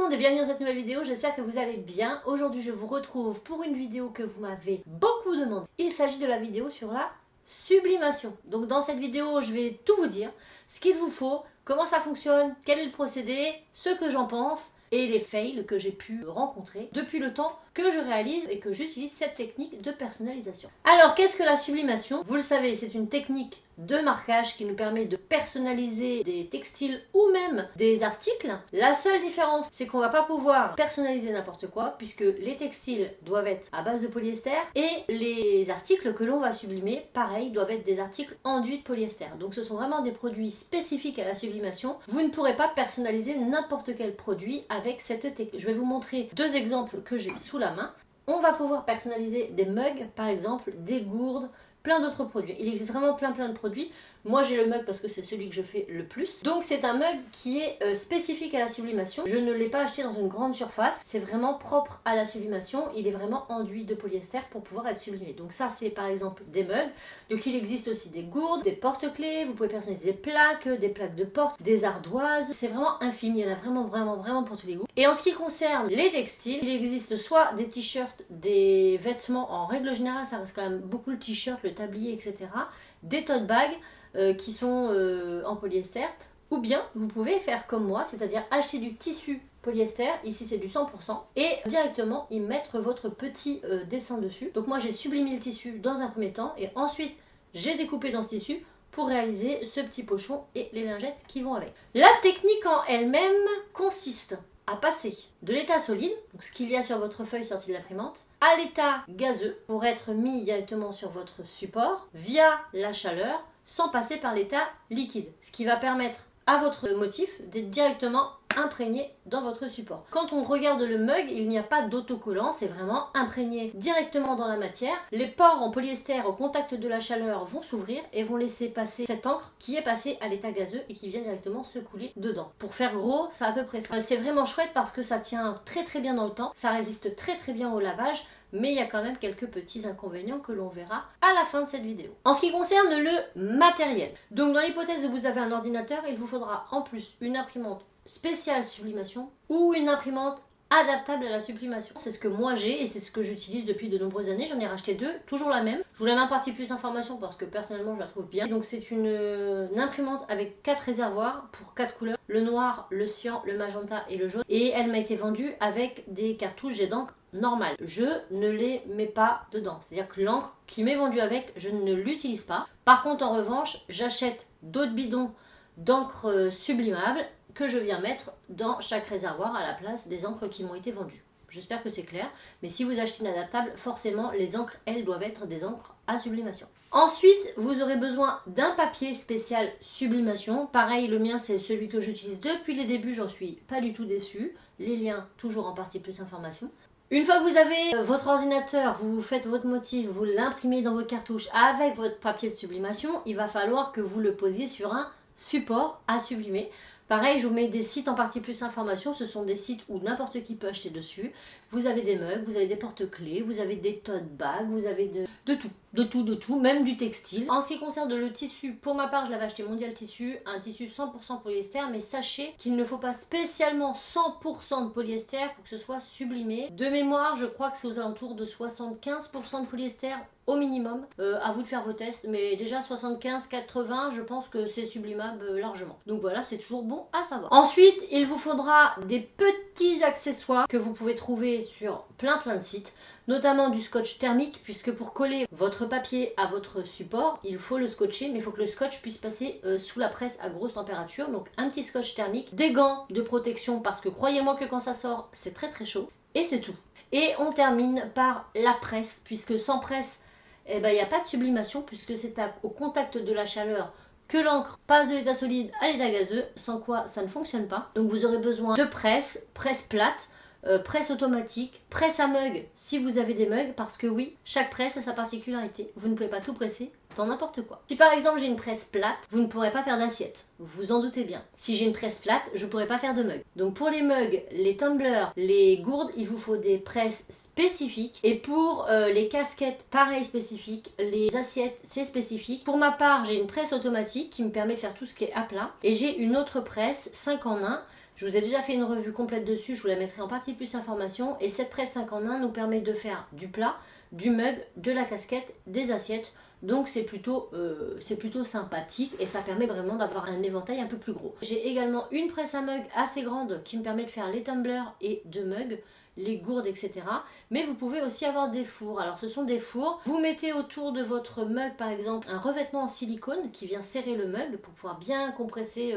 monde et bienvenue dans cette nouvelle vidéo, j'espère que vous allez bien. Aujourd'hui je vous retrouve pour une vidéo que vous m'avez beaucoup demandé. Il s'agit de la vidéo sur la sublimation. Donc dans cette vidéo je vais tout vous dire, ce qu'il vous faut, comment ça fonctionne, quel est le procédé, ce que j'en pense et les fails que j'ai pu rencontrer depuis le temps que je réalise et que j'utilise cette technique de personnalisation. Alors qu'est-ce que la sublimation? Vous le savez, c'est une technique de marquage qui nous permet de personnaliser des textiles ou même des articles. La seule différence, c'est qu'on va pas pouvoir personnaliser n'importe quoi puisque les textiles doivent être à base de polyester et les articles que l'on va sublimer, pareil, doivent être des articles enduits de polyester. Donc ce sont vraiment des produits spécifiques à la sublimation. Vous ne pourrez pas personnaliser n'importe quel produit avec cette technique. Je vais vous montrer deux exemples que j'ai sous la main. On va pouvoir personnaliser des mugs, par exemple, des gourdes, plein d'autres produits. Il existe vraiment plein de produits. Moi j'ai le mug parce que c'est celui que je fais le plus. Donc c'est un mug qui est spécifique à la sublimation. Je ne l'ai pas acheté dans une grande surface. C'est vraiment propre à la sublimation. Il est vraiment enduit de polyester pour pouvoir être sublimé. Donc ça c'est par exemple des mugs. Donc il existe aussi des gourdes, des porte-clés. Vous pouvez personnaliser des plaques de porte, des ardoises. C'est vraiment infime. Il y en a vraiment pour tous les goûts. Et en ce qui concerne les textiles, il existe soit des t-shirts, des vêtements en règle générale. Ça reste quand même beaucoup le t-shirt, le tablier, etc. Des tote bags. Qui sont en polyester, ou bien vous pouvez faire comme moi, c'est-à-dire acheter du tissu polyester, ici c'est du 100%, et directement y mettre votre petit dessin dessus. Donc moi j'ai sublimé le tissu dans un premier temps, et ensuite j'ai découpé dans ce tissu pour réaliser ce petit pochon et les lingettes qui vont avec. La technique en elle-même consiste à passer de l'état solide, donc ce qu'il y a sur votre feuille sortie de l'imprimante, à l'état gazeux pour être mis directement sur votre support via la chaleur, sans passer par l'état liquide, ce qui va permettre à votre motif d'être directement imprégné dans votre support. Quand on regarde le mug, il n'y a pas d'autocollant, c'est vraiment imprégné directement dans la matière. Les pores en polyester au contact de la chaleur vont s'ouvrir et vont laisser passer cette encre qui est passée à l'état gazeux et qui vient directement se couler dedans. Pour faire gros, c'est à peu près ça. C'est vraiment chouette parce que ça tient très bien dans le temps, ça résiste très bien au lavage, mais il y a quand même quelques petits inconvénients que l'on verra à la fin de cette vidéo. En ce qui concerne le matériel, donc dans l'hypothèse où vous avez un ordinateur, il vous faudra en plus une imprimante spéciale sublimation ou une imprimante adaptable à la sublimation. C'est ce que moi j'ai et c'est ce que j'utilise depuis de nombreuses années. J'en ai racheté deux, toujours la même. Je vous la mets en partie plus information parce que personnellement je la trouve bien. Donc c'est une imprimante avec 4 réservoirs pour 4 couleurs. Le noir, le cyan, le magenta et le jaune. Et elle m'a été vendue avec des cartouches jet d'encre normales. Je ne les mets pas dedans. C'est-à-dire que l'encre qui m'est vendue avec, je ne l'utilise pas. Par contre en revanche, j'achète d'autres bidons d'encre sublimable que je viens mettre dans chaque réservoir à la place des encres qui m'ont été vendues. J'espère que c'est clair, mais si vous achetez une adaptable, forcément les encres, elles, doivent être des encres à sublimation. Ensuite, vous aurez besoin d'un papier spécial sublimation. Pareil, le mien, c'est celui que j'utilise depuis les débuts, j'en suis pas du tout déçue. Les liens, toujours en partie plus information. Une fois que vous avez votre ordinateur, vous faites votre motif, vous l'imprimez dans votre cartouche avec votre papier de sublimation, il va falloir que vous le posiez sur un support à sublimer. Pareil, je vous mets des sites en partie plus information, ce sont des sites où n'importe qui peut acheter dessus. Vous avez des mugs, vous avez des porte-clés, vous avez des tote bags, vous avez de tout, même du textile. En ce qui concerne le tissu, pour ma part, je l'avais acheté Mondial Tissu, un tissu 100% polyester, mais sachez qu'il ne faut pas spécialement 100% de polyester pour que ce soit sublimé. De mémoire, je crois que c'est aux alentours de 75% de polyester au minimum. À vous de faire vos tests, mais déjà 75-80, je pense que c'est sublimable largement. Donc voilà, c'est toujours bon à savoir. Ensuite, il vous faudra des petits accessoires que vous pouvez trouver sur plein de sites, notamment du scotch thermique, puisque pour coller votre papier à votre support, il faut le scotcher, mais il faut que le scotch puisse passer sous la presse à grosse température. Donc un petit scotch thermique, des gants de protection, parce que croyez-moi que quand ça sort, c'est très chaud, et c'est tout. Et on termine par la presse, puisque sans presse, il n'y a pas de sublimation, puisque c'est au contact de la chaleur que l'encre passe de l'état solide à l'état gazeux, sans quoi ça ne fonctionne pas. Donc vous aurez besoin de presse plate, presse automatique, presse à mug si vous avez des mugs, parce que oui, chaque presse a sa particularité. Vous ne pouvez pas tout presser dans n'importe quoi. Si par exemple j'ai une presse plate, vous ne pourrez pas faire d'assiette. Vous vous en doutez bien. Si j'ai une presse plate, je ne pourrai pas faire de mug. Donc pour les mugs, les tumblers, les gourdes, il vous faut des presses spécifiques. Et pour les casquettes, pareil spécifique. Les assiettes, c'est spécifique. Pour ma part, j'ai une presse automatique qui me permet de faire tout ce qui est à plat. Et j'ai une autre presse 5 en 1. Je vous ai déjà fait une revue complète dessus, je vous la mettrai en partie plus information. Et cette presse 5 en 1 nous permet de faire du plat, du mug, de la casquette, des assiettes. Donc c'est plutôt sympathique et ça permet vraiment d'avoir un éventail un peu plus gros. J'ai également une presse à mug assez grande qui me permet de faire les tumblers et de mugs, les gourdes, etc. Mais vous pouvez aussi avoir des fours. Alors ce sont des fours. Vous mettez autour de votre mug par exemple un revêtement en silicone qui vient serrer le mug pour pouvoir bien compresser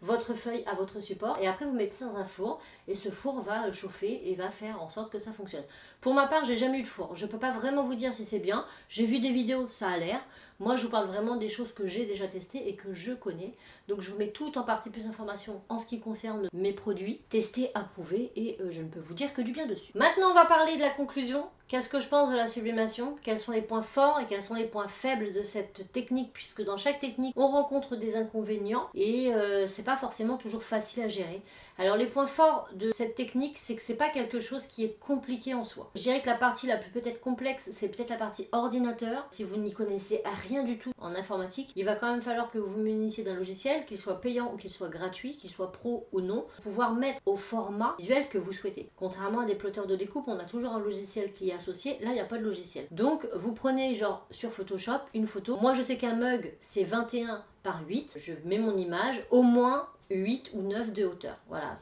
votre feuille à votre support et après vous mettez dans un four et ce four va chauffer et va faire en sorte que ça fonctionne. Pour ma part, j'ai jamais eu de four, je peux pas vraiment vous dire si c'est bien, j'ai vu des vidéos, ça a l'air. Moi je vous parle vraiment des choses que j'ai déjà testées et que je connais. Donc je vous mets tout en partie plus d'informations en ce qui concerne mes produits, testés, approuvés et je ne peux vous dire que du bien dessus. Maintenant on va parler de la conclusion. Qu'est-ce que je pense de la sublimation? Quels sont les points forts et quels sont les points faibles de cette technique? Puisque dans chaque technique, on rencontre des inconvénients et c'est pas forcément toujours facile à gérer. Alors les points forts de cette technique, c'est que c'est pas quelque chose qui est compliqué en soi. Je dirais que la partie la plus peut-être complexe, c'est peut-être la partie ordinateur. Si vous n'y connaissez rien du tout en informatique, il va quand même falloir que vous vous munissiez d'un logiciel, qu'il soit payant ou qu'il soit gratuit, qu'il soit pro ou non, pour pouvoir mettre au format visuel que vous souhaitez. Contrairement à des plotteurs de découpe, on a toujours un logiciel qui est associé, là il n'y a pas de logiciel. Donc vous prenez genre sur Photoshop une photo, moi je sais qu'un mug c'est 21 par 8, je mets mon image, au moins 8 ou 9 de hauteur. Voilà,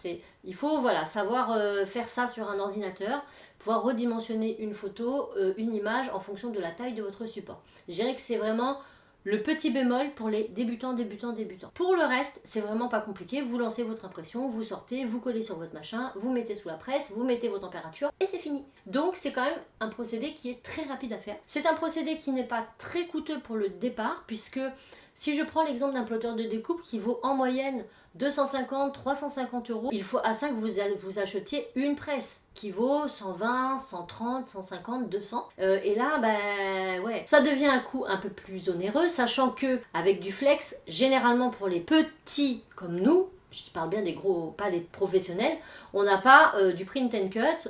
il faut savoir faire ça sur un ordinateur, pouvoir redimensionner une photo, une image en fonction de la taille de votre support. Je dirais que c'est vraiment le petit bémol pour les débutants. Pour le reste, c'est vraiment pas compliqué. Vous lancez votre impression, vous sortez, vous collez sur votre machin, vous mettez sous la presse, vous mettez vos températures et c'est fini. Donc c'est quand même un procédé qui est très rapide à faire. C'est un procédé qui n'est pas très coûteux pour le départ puisque si je prends l'exemple d'un plotteur de découpe qui vaut en moyenne 250, 350 euros, il faut à ça que vous achetiez une presse qui vaut 120, 130, 150, 200. Et là, ouais, ça devient un coût un peu plus onéreux, sachant que avec du flex, généralement pour les petits comme nous, je parle bien des gros, pas des professionnels, on n'a pas du print and cut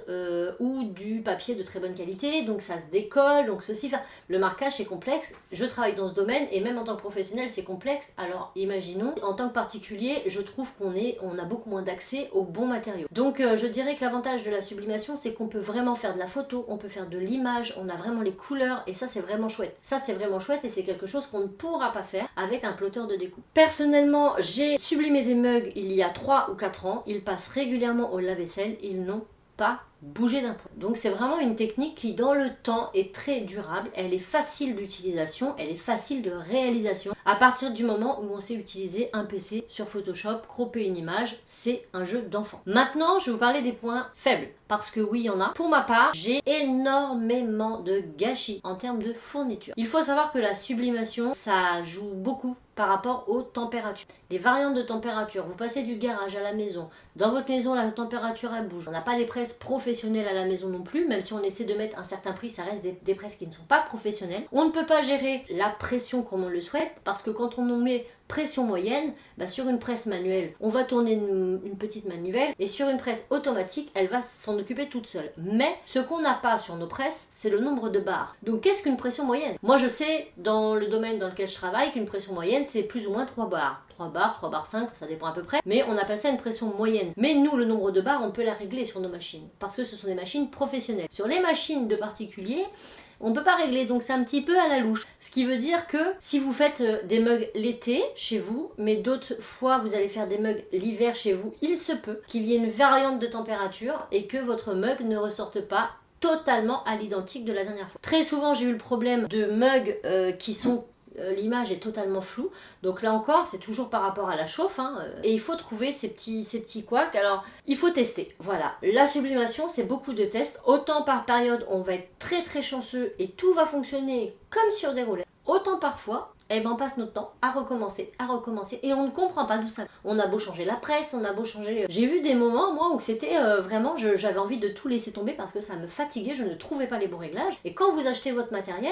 ou du papier de très bonne qualité, donc ça se décolle, donc ceci, enfin, le marquage c'est complexe, je travaille dans ce domaine et même en tant que professionnel c'est complexe, alors imaginons, en tant que particulier, je trouve on a beaucoup moins d'accès aux bons matériaux. Donc je dirais que l'avantage de la sublimation c'est qu'on peut vraiment faire de la photo, on peut faire de l'image, on a vraiment les couleurs et ça c'est vraiment chouette. Ça c'est vraiment chouette et c'est quelque chose qu'on ne pourra pas faire avec un plotteur de découpe. Personnellement, j'ai sublimé des mugs il y a 3 ou 4 ans, ils passent régulièrement au lave-vaisselle, ils n'ont pas bougé d'un point. Donc c'est vraiment une technique qui dans le temps est très durable, elle est facile d'utilisation, elle est facile de réalisation. À partir du moment où on sait utiliser un PC sur Photoshop, cropper une image, c'est un jeu d'enfant. Maintenant je vais vous parler des points faibles, parce que oui il y en a. Pour ma part, j'ai énormément de gâchis en termes de fourniture. Il faut savoir que la sublimation, ça joue beaucoup par rapport aux températures. Les variantes de température, vous passez du garage à la maison, dans votre maison la température elle bouge, on n'a pas des presses professionnelles à la maison non plus, même si on essaie de mettre un certain prix, ça reste des presses qui ne sont pas professionnelles. On ne peut pas gérer la pression comme on le souhaite, parce que quand on met pression moyenne, sur une presse manuelle, on va tourner une petite manivelle et sur une presse automatique, elle va s'en occuper toute seule. Mais ce qu'on n'a pas sur nos presses, c'est le nombre de barres. Donc qu'est-ce qu'une pression moyenne? Moi je sais, dans le domaine dans lequel je travaille, qu'une pression moyenne, c'est plus ou moins 3 barres. 3 barres 5, ça dépend à peu près, mais on appelle ça une pression moyenne. Mais nous, le nombre de barres, on peut la régler sur nos machines, parce que ce sont des machines professionnelles. Sur les machines de particuliers, on ne peut pas régler, donc c'est un petit peu à la louche. Ce qui veut dire que si vous faites des mugs l'été chez vous, mais d'autres fois vous allez faire des mugs l'hiver chez vous, il se peut qu'il y ait une variante de température et que votre mug ne ressorte pas totalement à l'identique de la dernière fois. Très souvent j'ai eu le problème de mugs qui sont l'image est totalement floue, donc là encore c'est toujours par rapport à la chauffe et il faut trouver ces petits couacs. Alors il faut tester, voilà, la sublimation c'est beaucoup de tests, autant par période on va être très chanceux et tout va fonctionner comme sur des roulettes, autant parfois on passe notre temps à recommencer et on ne comprend pas d'où ça. On a beau changer la presse, on a beau changer... J'ai vu des moments moi où c'était vraiment, j'avais envie de tout laisser tomber parce que ça me fatiguait, je ne trouvais pas les bons réglages. Et quand vous achetez votre matériel,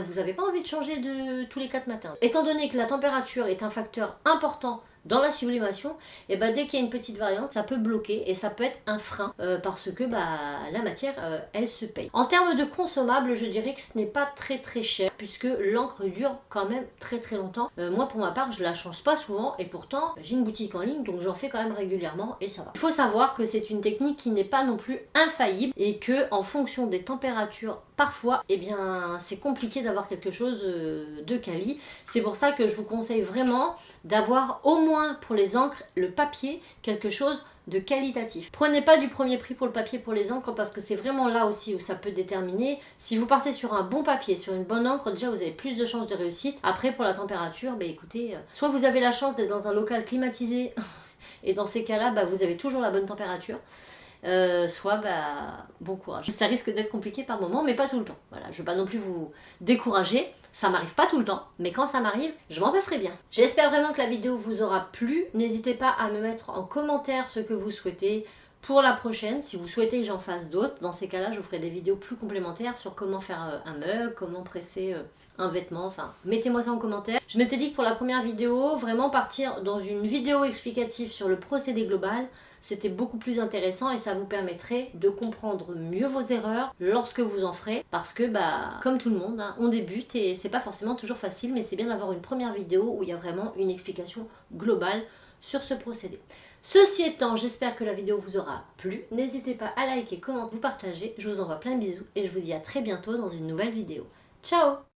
vous n'avez pas envie de changer tous les 4 matins. Étant donné que la température est un facteur important dans la sublimation, et bah, dès qu'il y a une petite variante, ça peut bloquer et ça peut être un frein parce que la matière, elle se paye. En termes de consommables, je dirais que ce n'est pas très cher puisque l'encre dure quand même très longtemps. Moi, pour ma part, je la change pas souvent et pourtant, j'ai une boutique en ligne, donc j'en fais quand même régulièrement et ça va. Il faut savoir que c'est une technique qui n'est pas non plus infaillible et que en fonction des températures, parfois, eh bien, c'est compliqué d'avoir quelque chose de quali. C'est pour ça que je vous conseille vraiment d'avoir au moins pour les encres, le papier, quelque chose de qualitatif. Prenez pas du premier prix pour le papier pour les encres parce que c'est vraiment là aussi où ça peut déterminer. Si vous partez sur un bon papier, sur une bonne encre, déjà vous avez plus de chances de réussite. Après pour la température, bah écoutez, soit vous avez la chance d'être dans un local climatisé et dans ces cas-là, bah, vous avez toujours la bonne température. Soit bon courage. Ça risque d'être compliqué par moment, mais pas tout le temps. Voilà, je ne veux pas non plus vous décourager. Ça m'arrive pas tout le temps, mais quand ça m'arrive, je m'en passerai bien. J'espère vraiment que la vidéo vous aura plu. N'hésitez pas à me mettre en commentaire ce que vous souhaitez pour la prochaine. Si vous souhaitez que j'en fasse d'autres, dans ces cas-là, je vous ferai des vidéos plus complémentaires sur comment faire un mug, comment presser un vêtement. Enfin, mettez-moi ça en commentaire. Je m'étais dit que pour la première vidéo, vraiment partir dans une vidéo explicative sur le procédé global, c'était beaucoup plus intéressant et ça vous permettrait de comprendre mieux vos erreurs lorsque vous en ferez parce que comme tout le monde, hein, on débute et c'est pas forcément toujours facile, mais c'est bien d'avoir une première vidéo où il y a vraiment une explication globale sur ce procédé. Ceci étant, j'espère que la vidéo vous aura plu. N'hésitez pas à liker, commenter, vous partager. Je vous envoie plein de bisous et je vous dis à très bientôt dans une nouvelle vidéo. Ciao!